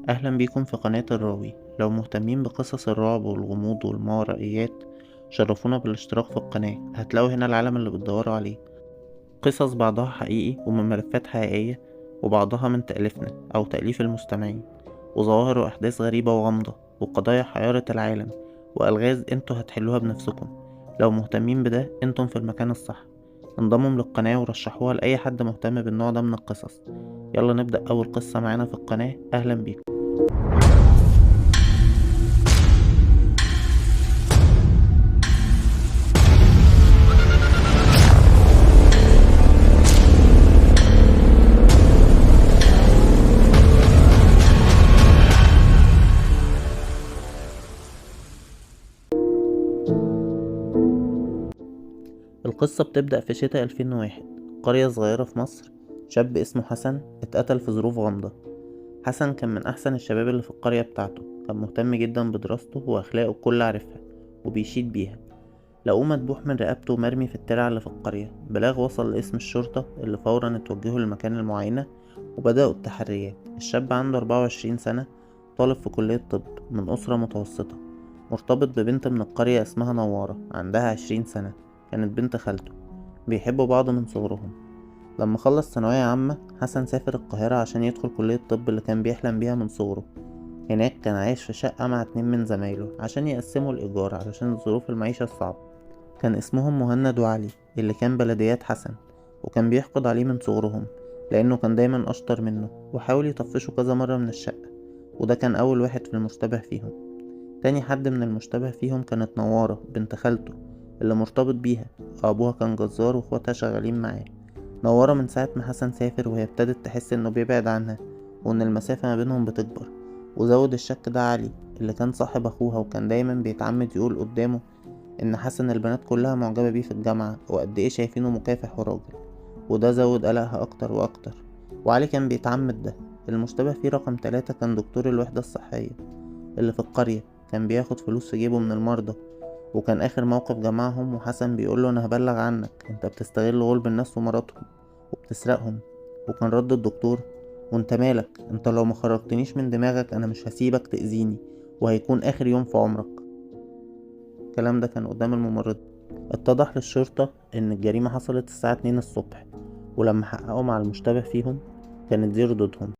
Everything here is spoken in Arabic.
أهلا بيكم في قناة الراوي. لو مهتمين بقصص الرعب والغموض والماورائيات شرفونا بالاشتراك في القناة. هتلاقوا هنا العالم اللي بتدوروا عليه، قصص بعضها حقيقي ومن ملفات حقيقية، وبعضها من تأليفنا أو تأليف المستمعين، وظواهر وأحداث غريبة وغامضة، وقضايا حيرت العالم، وألغاز انتوا هتحلوها بنفسكم. لو مهتمين بده انتم في المكان الصح. انضموا للقناة ورشحوها لأي حد مهتم بالنوع ده من القصص. يلا نبدأ أول قصة معانا في القناة. أهلا بيكم. القصة بتبدأ في شتاء 2001، قرية صغيرة في مصر. شاب اسمه حسن اتقتل في ظروف غامضة. حسن كان من أحسن الشباب اللي في القرية بتاعته، كان مهتم جدا بدراسته وأخلاقه الكل عارفها وبيشيد بيها. لقوه مدبوح من رقبته ومرمي في الترعة اللي في القرية. بلاغ وصل لاسم الشرطة اللي فورا اتوجهوا لمكان المعاينة وبدأوا التحريات. الشاب عنده 24 سنة، طالب في كلية طب من أسرة متوسطة، مرتبط ببنت من القرية اسمها نوارة عندها 20 سنة، كانت بنت خالته. بيحبوا بعض من صغرهم. لما خلص ثانوية عامة حسن سافر القاهرة عشان يدخل كلية الطب اللي كان بيحلم بيها من صغره. هناك كان عايش في شقة مع 2 من زمايله عشان يقسموا الإيجار علشان ظروف المعيشة الصعبة. كان اسمهم مهند وعلي، اللي كان بلديات حسن، وكان بيحقد عليه من صغرهم لأنه كان دايما أشطر منه وحاول يطفشه كذا مرة من الشقة. وده كان أول واحد في المشتبه فيهم. تاني حد من المشتبه فيهم كانت نوارة بنت خالته اللي مرتبط بيها، وأبوها كان جزار واخواتها شغالين معاه. نوارة من ساعة ما حسن سافر وهي ابتدت تحس انه بيبعد عنها وان المسافة ما بينهم بتكبر. وزود الشك ده علي اللي كان صاحب اخوها وكان دايما بيتعمد يقول قدامه ان حسن البنات كلها معجبة بيه في الجامعة وقد ايه شايفينه مكافح وراجل. وده زود قلقها اكتر واكتر، وعلي كان بيتعمد ده. المشتبه فيه رقم 3 كان دكتور الوحدة الصحية اللي في القرية، كان بياخد فلوس في جيبه من المرضى. وكان آخر موقف جمعهم وحسن بيقوله أنا هبلغ عنك، أنت بتستغل غلب الناس ومراتهم وبتسرقهم. وكان رد الدكتور وانت مالك، انت لو ما خرجتنيش من دماغك انا مش هسيبك تأذيني، وهيكون آخر يوم في عمرك. الكلام ده كان قدام الممرضة. اتضح للشرطة ان الجريمة حصلت الساعة 2 الصبح، ولما حققوا مع المشتبه فيهم كانت دي ردودهم.